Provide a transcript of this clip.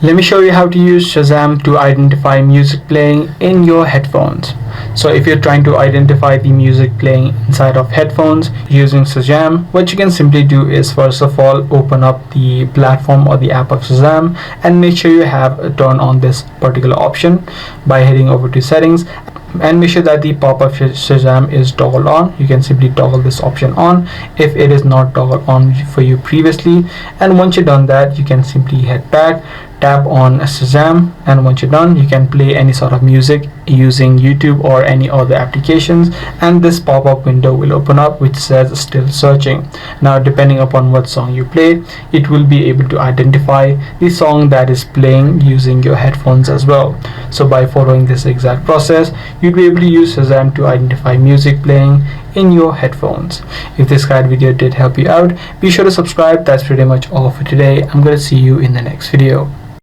Let me show you how to use Shazam to identify music playing in your headphones. So if you're trying to identify the music playing inside of headphones using Shazam, what you can simply do is first of all open up the platform or the app of Shazam and make sure you have turned on this particular option by heading over to settings and make sure that the pop-up Shazam is toggled on. You can simply toggle this option on if it is not toggled on for you previously, and once you're done that, you can simply head back, tap on Shazam, and once you're done, you can play any sort of music using YouTube or any other applications, and this pop-up window will open up which says still searching. Now depending upon what song you play, it will be able to identify the song that is playing using your headphones as well. So by following this exact process, you'll be able to use Shazam to identify music playing in your headphones. If this guide video did help you out, be sure to subscribe. That's pretty much all for today. I'm gonna see you in the next video.